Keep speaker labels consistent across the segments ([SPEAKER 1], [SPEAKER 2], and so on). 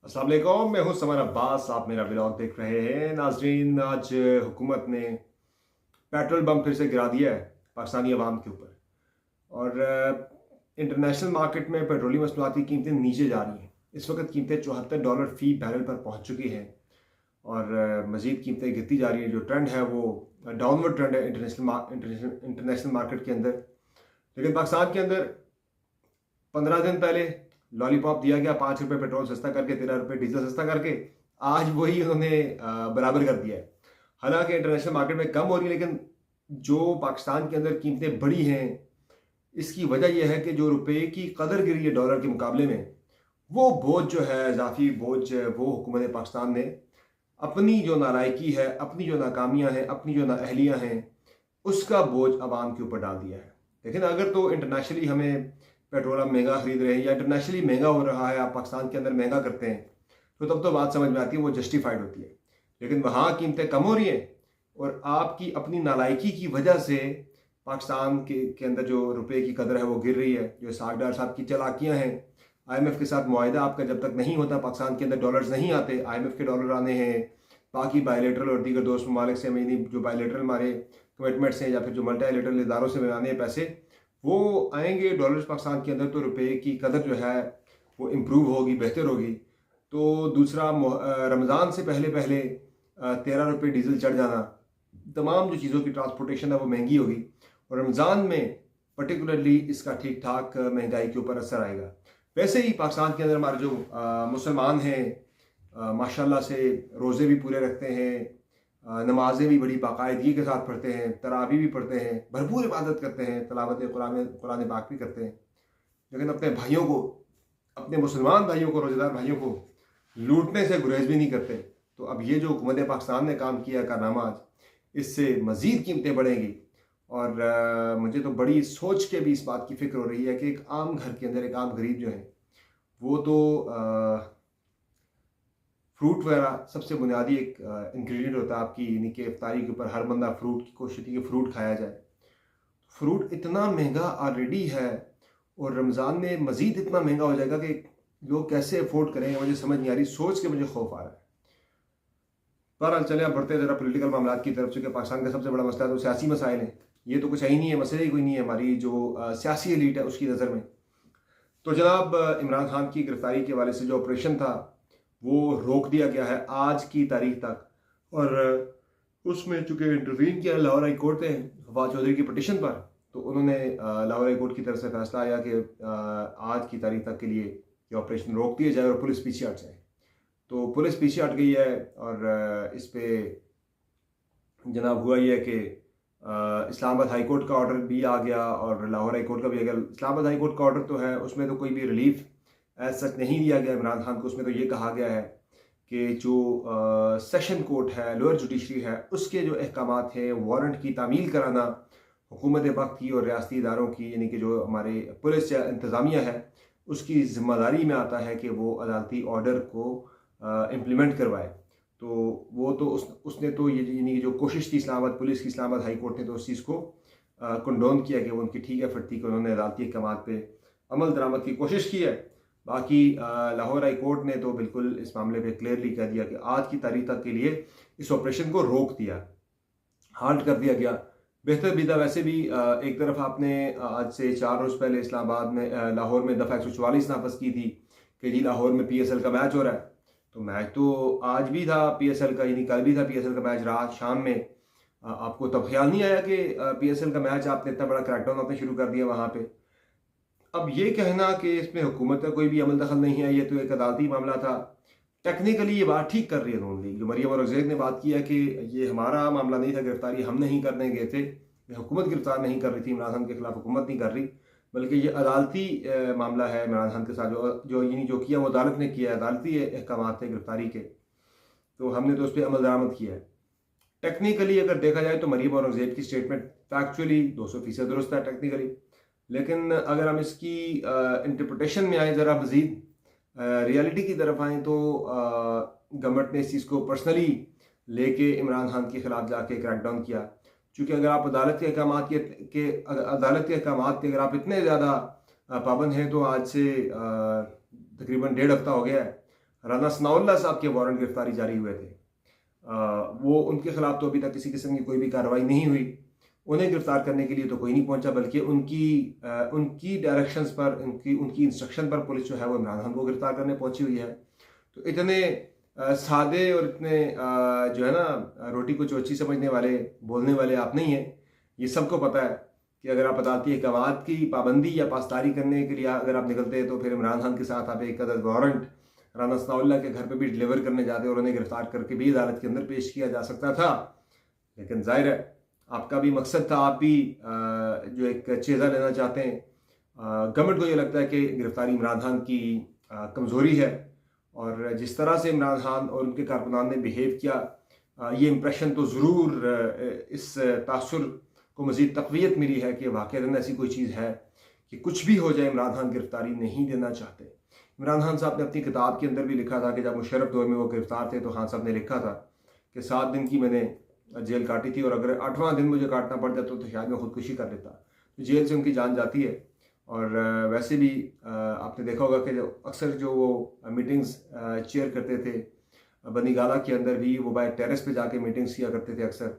[SPEAKER 1] अस्सलाम वालेकुम, मैं हूं समर अब्बास। आप मेरा व्लॉग देख रहे हैं। नाजरीन, आज हुकूमत ने पेट्रोल बम फिर से गिरा दिया है पाकिस्तानी अवाम के ऊपर। और इंटरनेशनल मार्केट में पेट्रोलियम मसनूआत की कीमतें नीचे जा रही हैं। इस वक्त कीमतें $74 फ़ी बैरल पर पहुंच चुकी हैं और मज़ीद कीमतें गिरती जा रही हैं। जो ट्रेंड है वो डाउनवर्ड ट्रेंड है इंटरनेशनल मार्केट के अंदर। लेकिन पाकिस्तान के अंदर 15 दिन पहले लॉलीपॉप दिया गया, ₹5 पेट्रोल सस्ता करके, ₹13 डीजल सस्ता करके। आज वही उन्होंने बराबर कर दिया है। हालांकि इंटरनेशनल मार्केट में कम हो रही है, लेकिन जो पाकिस्तान के अंदर कीमतें बढ़ी हैं, इसकी वजह यह है कि जो रुपए की कदर गिरी है डॉलर के मुकाबले में, वो बोझ जो है, इजाफी बोझ, वो हुकूमत पाकिस्तान ने अपनी जो नालायकी है, अपनी जो नाकामियां हैं, अपनी जो नाअहलियां हैं, उसका बोझ आवाम के ऊपर डाल दिया है। लेकिन अगर तो इंटरनेशनली हमें पेट्रोल हम महंगा खरीद रहे हैं या इंटरनेशनली महंगा हो रहा है, आप पाकिस्तान के अंदर महंगा करते हैं, तो तब तो बात समझ में आती है, वो जस्टिफाइड होती है। लेकिन वहाँ कीमतें कम हो रही हैं और आपकी अपनी नालायकी की वजह से पाकिस्तान के अंदर जो रुपए की कदर है वो गिर रही है। जो साग डार साहब की चालाकियाँ हैं, IMF के साथ मुआहिदा आपका जब तक नहीं होता, पाकिस्तान के अंदर डॉलर्स नहीं आते, IMF के डॉलर आने हैं, बाकी बायलेटरल और दीगर दोस्त ममालिक से हमें जो बायलेटरल हमारे कमिटमेंट्स हैं या फिर जो मल्टीलेटरल इदारों से आने हैं पैसे, वो आएंगे डॉलर्स पाकिस्तान के अंदर, तो रुपए की कदर जो है वो इम्प्रूव होगी, बेहतर होगी। तो दूसरा, रमज़ान से पहले पहले ₹13 डीजल चढ़ जाना, तमाम जो चीज़ों की ट्रांसपोर्टेशन है वो महंगी होगी और रमज़ान में पर्टिकुलरली इसका ठीक ठाक महंगाई के ऊपर असर आएगा। वैसे ही पाकिस्तान के अंदर हमारे जो मुसलमान हैं, माशाल्लाह से रोज़े भी पूरे रखते हैं, नमाजें भी बड़ी बाकायदगी के साथ पढ़ते हैं, तरावी भी पढ़ते हैं, भरपूर इबादत करते हैं, तलावत कुरान पाक भी करते हैं। लेकिन अपने भाइयों को, अपने मुसलमान भाइयों को, रोज़ेदार भाइयों को लूटने से गुरेज भी नहीं करते। तो अब ये जो हुकूमत पाकिस्तान ने काम किया कारनामा आज, इससे मज़ीद कीमतें बढ़ेंगी। और मुझे तो बड़ी सोच के भी इस बात की फ़िक्र हो रही है कि एक आम घर के अंदर एक आम गरीब जो है, वो तो फ्रूट वगैरह सबसे बुनियादी एक इंग्रेडिएंट होता है आपकी, यानी कि इफ्तारी के ऊपर हर बंदा फ्रूट की कोशिश की कि फ्रूट खाया जाए। फ्रूट इतना महंगा ऑलरेडी है और रमज़ान में मज़ीद इतना महंगा हो जाएगा कि लोग कैसे अफोर्ड करेंगे, मुझे समझ नहीं आ रही। सोच के मुझे खौफ आ रहा है। बहरहाल चले आप बढ़ते ज़रा पॉलिटिकल मामला की तरफ से कि पाकिस्तान का सबसे बड़ा मसला तो सियासी मसाइल हैं। ये तो कुछ है ही नहीं है, मसले ही कोई नहीं है हमारी जो सियासी एलीट है उसकी नज़र में। तो जनाब, इमरान खान की गिरफ्तारी के हवाले से जो ऑपरेशन था वो रोक दिया गया है आज की तारीख तक। और उसमें चूँकि इंटरवीन किया लाहौर हाई कोर्ट ने फवाद चौधरी की पटिशन पर, तो उन्होंने लाहौर हाई कोर्ट की तरफ से फैसला आया कि आज की तारीख तक के लिए ये ऑपरेशन रोक दिया जाए और पुलिस पीछे हट जाए। तो पुलिस पीछे हट गई है और इस पे जनाब हुआ ये है कि इस्लामाबाद हाई कोर्ट का ऑर्डर भी आ गया और लाहौर हाई कोर्ट का भी आ गया। इस्लामाबाद हाई कोर्ट का ऑर्डर तो है, उसमें तो कोई भी रिलीफ एज सच नहीं दिया गया इमरान खान को। उसमें तो ये कहा गया है कि जो सेशन कोर्ट है, लोअर जुडिशरी है, उसके जो अहकामात हैं, वारंट की तामील कराना हुकूमत वक्त की और रियासती इदारों की, यानी कि जो हमारे पुलिस या इंतज़ामिया है, उसकी ज़िम्मेदारी में आता है कि वो अदालती ऑर्डर को इम्प्लीमेंट करवाए। तो वो तो उसने तो ये, यानी कि जो कोशिश थी इस्लामाबाद पुलिस की, इस्लामाबाद हाई कोर्ट ने तो उस चीज़ को कंडोन किया कि वो उनकी ठीक एफर्ट थी कि उन्होंने अदालती अहकामात पे अमल दरामद की कोशिश की है। बाकी लाहौर हाई कोर्ट ने तो बिल्कुल इस मामले पे क्लियरली कह दिया कि आज की तारीख तक के लिए इस ऑपरेशन को रोक दिया, हाल्ट कर दिया गया। बेहतर भी था वैसे भी। एक तरफ आपने आज से 4 रोज़ पहले इस्लामाबाद में, लाहौर में दफ़ा 144 नाफज की थी कि जी लाहौर में PSL का मैच हो रहा है। तो मैच तो आज भी था PSL का, यानी कल भी था PSL का मैच रात शाम में। आपको तब ख्याल नहीं आया कि PSL का मैच आपने इतना बड़ा क्रैकडाउन आपने शुरू कर दिया वहाँ पे। अब ये कहना कि इसमें हुकूमत का कोई भी अमल दखल नहीं है, ये तो एक अदालती मामला था। टेक्निकली ये बात ठीक कर रही है नून लीग। जो मरियम औरंगज़ेब ने बात की है कि ये हमारा मामला नहीं था, गिरफ्तारी हम नहीं करने गए थे, हुकूमत गिरफ्तार नहीं कर रही थी इमरान खान के खिलाफ, हुकूमत नहीं कर रही, बल्कि ये अदालती मामला है इमरान खान के साथ। जो किया वो अदालत ने किया, अदालती अहकाम थे गिरफ्तारी के, तो हमने तो उस पर अमल दरामद किया है। टेक्निकली अगर देखा जाए तो मरियम औरंगज़ेब की स्टेटमेंट फैक्चुअली 200% दुरुस्त है टेक्निकली। लेकिन अगर हम इसकी इंटरप्रटेशन में आए, ज़रा मज़ीद रियलिटी की तरफ आए, तो गवर्नमेंट ने इस चीज़ को पर्सनली लेके इमरान खान के खिलाफ जाके क्रैकडाउन किया। क्योंकि अगर आप अदालत के अहकाम के अगर आप इतने ज़्यादा पाबंद हैं, तो आज से तकरीबन 1.5 हफ्ता हो गया है राना सनाउल्लाह साहब के वारंट गिरफ्तारी जारी हुए थे, वो उनके खिलाफ तो अभी तक किसी किस्म की कोई भी कार्रवाई नहीं हुई। उन्हें गिरफ्तार करने के लिए तो कोई नहीं पहुंचा, बल्कि उनकी डायरेक्शंस पर, उनकी इंस्ट्रक्शन पर पुलिस जो है वो इमरान खान को गिरफ्तार करने पहुंची हुई है। तो इतने सादे और इतने जो है ना रोटी को चोची समझने वाले, बोलने वाले आप नहीं हैं। ये सबको पता है कि अगर आप अदालती अहकामात की पाबंदी या पासदारी करने के लिए अगर आप निकलते हैं तो फिर इमरान खान के साथ आप एक अदद वारंट राना सनाउल्लाह के घर पे भी डिलीवर करने जाते और उन्हें गिरफ्तार करके भी अदालत के अंदर पेश किया जा सकता था। लेकिन जाहिर है आपका भी मकसद था, आप भी जो एक चेज़ा लेना चाहते हैं। गवर्नमेंट को ये लगता है कि गिरफ्तारी इमरान खान की कमज़ोरी है, और जिस तरह से इमरान खान और उनके कारकुनान ने बिहेव किया, ये इम्प्रेशन तो ज़रूर इस तासुर को मज़ीद तक़वियत मिली है कि वाक़ई ऐसी कोई चीज़ है कि कुछ भी हो जाए इमरान खान गिरफ्तारी नहीं देना चाहते। इमरान खान साहब ने अपनी किताब के अंदर भी लिखा था कि जब मुशर्रफ दौर में वो गिरफ्तार थे तो खान साहब ने लिखा था कि 7 दिन की मैंने जेल काटी थी और अगर 8वां दिन मुझे काटना पड़ जाता तो शायद मैं खुदकुशी कर लेता। तो जेल से उनकी जान जाती है। और वैसे भी आपने देखा होगा कि अक्सर जो वो मीटिंग्स चेयर करते थे बनी गाला के अंदर भी, वो बाय टेरेस पे जाके मीटिंग्स किया करते थे अक्सर।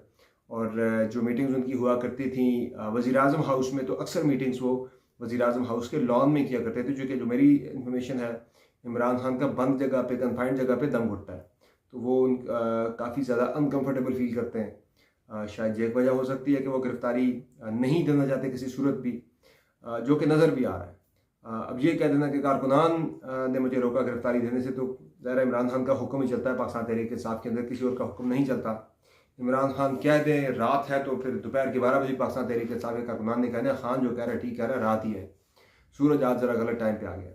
[SPEAKER 1] और जो मीटिंग्स उनकी हुआ करती थी वज़ीर आज़म हाउस में, तो अक्सर मीटिंग्स वो वज़ीर आज़म हाउस के लॉन में किया करते थे, जो मेरी इन्फॉर्मेशन है इमरान खान का बंद जगह पे, कन्फाइंड जगह पे दम घुटता है, तो वो काफ़ी ज़्यादा अनकम्फर्टेबल फील करते हैं। शायद ये एक वजह हो सकती है कि वो गिरफ्तारी नहीं देना चाहते किसी सूरत भी, जो कि नज़र भी आ रहा है। अब ये कह देना कि कारकुनान ने मुझे रोका गिरफ्तारी देने से, तो ज़ाहिर इमरान खान का हुक्म ही चलता है पाकिस्तान तहरीक इंसाफ के अंदर, किसी और का हुक्म नहीं चलता। इमरान खान कह दें रात है तो फिर दोपहर के 12 बजे पाकिस्तान तहरीक इंसाफ के कारकुनान ने कहना खान जो कह रहा है ठीक कह रहा है, रात ही है, सूरज आज ज़रा गलत टाइम पे आ गया।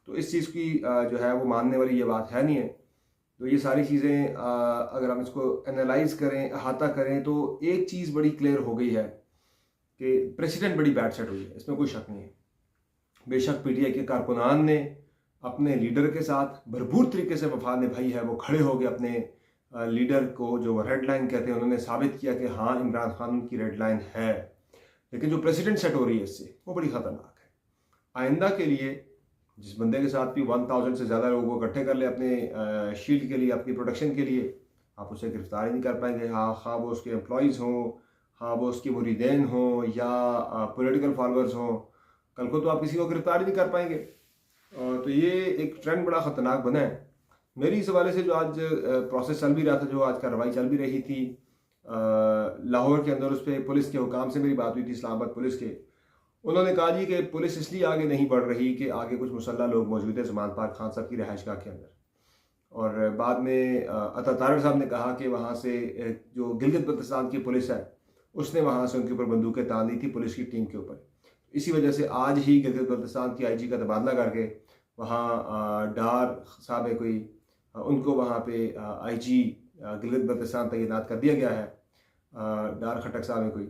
[SPEAKER 1] तो इस चीज़ की जो है वो मानने वाली ये बात है नहीं है। तो ये सारी चीज़ें अगर हम इसको एनालाइज करें, अहाता करें, तो एक चीज़ बड़ी क्लियर हो गई है कि प्रेसिडेंट बड़ी बैड सेट हुई है, इसमें कोई शक नहीं है। बेशक पीटीआई के कारकुनान ने अपने लीडर के साथ भरपूर तरीके से वफा निभाई है, वो खड़े हो गए अपने लीडर को जो रेड लाइन कहते हैं, उन्होंने साबित किया कि हाँ इमरान खान की रेड लाइन है। लेकिन जो प्रेसिडेंट सेट हो रही है इससे, वो बड़ी ख़तरनाक है। आइंदा के लिए जिस बंदे के साथ भी 1000 से ज़्यादा लोगों को इकट्ठे कर ले अपने शील्ड के लिए, अपनी प्रोटेक्शन के लिए, आप उसे गिरफ्तार ही नहीं कर पाएंगे। हाँ वो उसके एम्प्लॉयज़ हों, हाँ वो उसके मुरीदैन हों या पॉलिटिकल फॉलोअर्स हों, कल को तो आप किसी को गिरफ्तार ही नहीं कर पाएंगे। तो ये एक ट्रेंड बड़ा ख़तरनाक बना है। मेरी इस हवाले से जो आज प्रोसेस चल भी रहा था, जो आज कार्रवाई चल भी रही थी लाहौर के अंदर, उस पर पुलिस के हुकाम से मेरी बात हुई थी, इस्लामाबाद पुलिस के। उन्होंने कहा जी कि पुलिस इसलिए आगे नहीं बढ़ रही कि आगे कुछ मुसल्ला लोग मौजूद है ज़मान पार्क खान साहब की रिहाइशगाह के अंदर। और बाद में अता तारक साहब ने कहा कि वहाँ से जो गिलगित बल्तिस्तान की पुलिस है उसने वहाँ से उनके ऊपर बंदूकें तान दी थी पुलिस की टीम के ऊपर। इसी वजह से आज ही गिलगित बल्तिस्तान की आईजी का तबादला करके वहाँ डार साहब है कोई, उनको वहाँ पे आईजी गिलगित बल्तिस्तान तैनात कर दिया गया है। डार खटक साहब है कोई,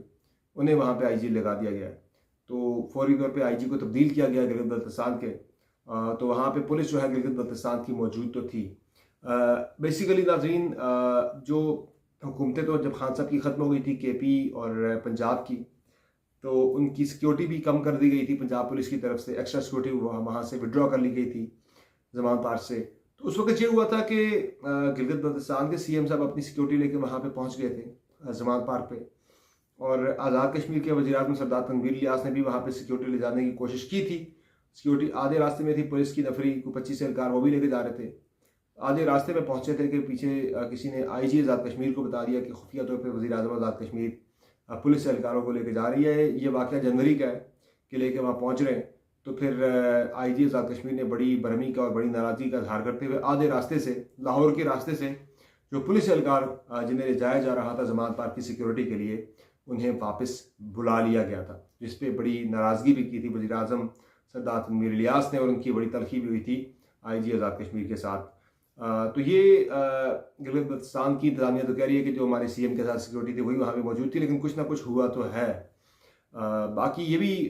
[SPEAKER 1] उन्हें वहाँ पे आईजी लगा दिया गया है। तो फौरी तौर पे आईजी को तब्दील किया गया गिलगित बल्तिस्तान के। तो वहाँ पे पुलिस जो है गिलगित बल्तिस्तान की मौजूद तो थी। बेसिकली नाज़रीन, जो हुकूमतें तो जब खान साहब की ख़त्म हो गई थी केपी और पंजाब की, तो उनकी सिक्योरिटी भी कम कर दी गई थी पंजाब पुलिस की तरफ से। एक्स्ट्रा सिक्योरिटी वहाँ से विड्रॉ कर ली गई थी ज़मान पार्क से। तो उस वक्त ये हुआ था कि गिलगित बल्तिस्तान के सीएम साहब अपनी सिक्योरिटी लेके वहाँ पे पहुँच गए थे ज़मान पार्क पे, और आज़ाद कश्मीर के वज़ीर आज़म सरदार तनवीर इलियास ने भी वहाँ पे सिक्योरिटी ले जाने की कोशिश की थी। सिक्योरिटी आधे रास्ते में थी, पुलिस की नफरी को 25 एहलकार वो भी लेके जा रहे थे। आधे रास्ते में पहुँचे थे कि पीछे किसी ने आईजी आज़ाद कश्मीर को बता दिया कि खुफिया तौर पर वज़ीर आज़म आज़ाद कश्मीर पुलिस एहलकारों को लेके जा रही है। ये वाक़या जनवरी का है कि लेके वहाँ पहुँच रहे हैं। तो फिर आईजी आज़ाद कश्मीर ने बड़ी बरहमी का और बड़ी नाराज़गी का इजहार करते हुए आधे रास्ते से, लाहौर के रास्ते से, जो पुलिस एहलकार जिन्हें ले जाया जा रहा था ज़मान पार्क की सिक्योरिटी के लिए, उन्हें वापस बुला लिया गया था, जिस पे बड़ी नाराज़गी भी की थी वज़ीर आज़म सरदार तनवीर इलियास ने, और उनकी बड़ी तलखी भी हुई थी आईजी आज़ाद कश्मीर के साथ। तो ये गिलगित बल्तिस्तान की इंतज़ामिया तो कह रही है कि जो हमारे सीएम के साथ सिक्योरिटी थी वही वहाँ पे मौजूद थी, लेकिन कुछ ना कुछ हुआ तो है। बाकी ये भी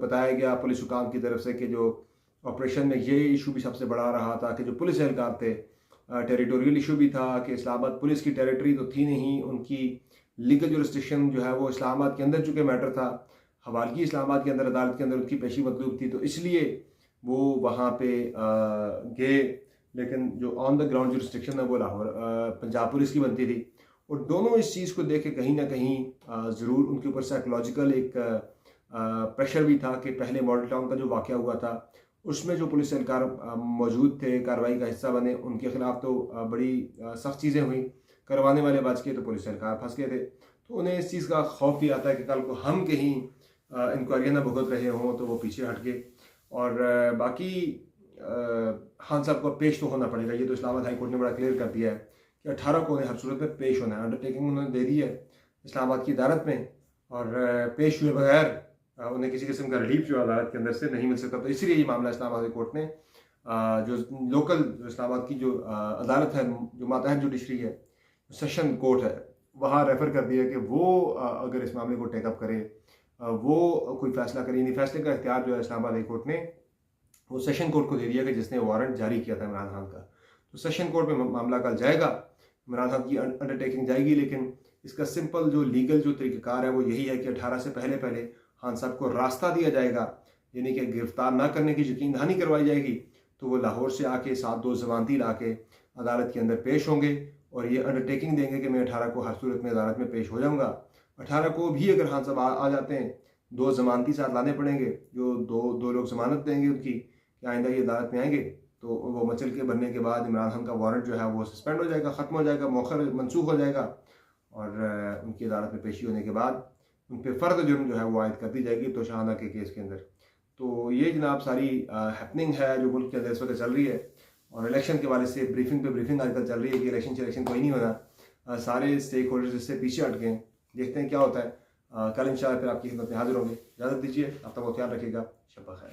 [SPEAKER 1] बताया गया पुलिस हुकाम की तरफ से कि जो ऑपरेशन में ये इशू भी सबसे बड़ा रहा था कि जो पुलिस एहलकार थे, टेरिटोरियल इशू भी था कि इस्लामाबाद पुलिस की टेरिटरी तो थी नहीं, उनकी लीगल जुरिस्डिक्शन जो है वो इस्लामाबाद के अंदर चूँकि मैटर था, हवालगी इस्लामाबाद के अंदर, अदालत के अंदर उनकी पेशी मतलूब थी, तो इसलिए वो वहाँ पे गए लेकिन जो ऑन द ग्राउंड जो रिस्ट्रिक्शन है वो लाहौर पंजाब पुलिस की बनती थी। और दोनों इस चीज़ को देख के कहीं ना कहीं ज़रूर उनके ऊपर साइकोलॉजिकल एक प्रेशर भी था कि पहले मॉडल टाउन का जो वाक़या हुआ था उसमें जो पुलिस एहलकार मौजूद थे, कार्रवाई का हिस्सा बने, उनके खिलाफ तो बड़ी सख्त चीज़ें हुई, करवाने वाले बच के तो पुलिस एहलकार फंस गए थे। तो उन्हें इस चीज़ का खौफ भी आता है कि कल को हम कहीं इंक्वायरियाँ ना भुगत रहे हों तो वो पीछे हट गए। और बाकी खान साहब को पेश तो होना पड़ेगा, ये तो इस्लामाबाद हाई कोर्ट ने बड़ा क्लियर कर दिया है कि 18 को उन्हें हर सूरत में पेश होना है। अंडरटेकिंग उन्होंने दे दी है इस्लामाबाद की अदालत में, और पेश हुए बगैर उन्हें किसी किस्म का रिलीफ जो अदालत के अंदर से नहीं मिल सकता। तो इसलिए ये मामला इस्लामाबाद कोर्ट ने जो लोकल इस्लामाबाद की जो अदालत है, जो मातहत जुडिशरी है, सेशन कोर्ट है, वहाँ रेफ़र कर दिया कि वो अगर इस मामले को टेकअप करे, वो कोई फैसला करे। यानी फैसले का इख्तियार जो है इस्लामाबाद हाई कोर्ट ने वो सेशन कोर्ट को दे दिया कि जिसने वारंट जारी किया था इमरान खान का। तो सेशन कोर्ट में मामला कल जाएगा, इमरान खान की अंडरटेकिंग जाएगी, लेकिन इसका सिंपल जो लीगल जो तरीक़ाकार है वो यही है कि 18 से पहले पहले खान साहब को रास्ता दिया जाएगा, यानी कि गिरफ्तार ना करने की यकीन दहानी करवाई जाएगी। तो वो लाहौर से आके 7-2 ज़मानती ला के अदालत के अंदर पेश होंगे और ये अंडरटेकिंग देंगे कि मैं 18 को हर सूरत में अदालत में पेश हो जाऊँगा। 18 को भी अगर खान साहब आ जाते हैं, 2 ज़मानती साथ लाने पड़ेंगे, जो दो लोग ज़मानत देंगे उनकी कि आइंदा ये अदालत में आएंगे, तो वो मचल के बनने के बाद इमरान खान का वारंट जो है वो सस्पेंड हो जाएगा, ख़त्म हो जाएगा, मौखर मनसूख हो जाएगा, और उनकी अदालत में पेशी होने के बाद उन पर फ़र्द जुर्म जो है वो आयद कर दी जाएगी तोशाखाना के केस के अंदर। तो ये जनाब सारी हैपनिंग है जो मुल्क के अंदर इस वक्त चल रही है। और इलेक्शन के वाले से ब्रीफिंग पे ब्रीफिंग आजकल चल रही है कि इलेक्शन कोई नहीं होना, सारे स्टेक होल्डर्स इससे पीछे हट गए। देखते हैं क्या होता है। कल इंशाल्लाह फिर आपकी खिदमत में हाजिर होंगे। इजाज़त दीजिए, आप तब ख्याल रखिएगा। शब ख़ैर।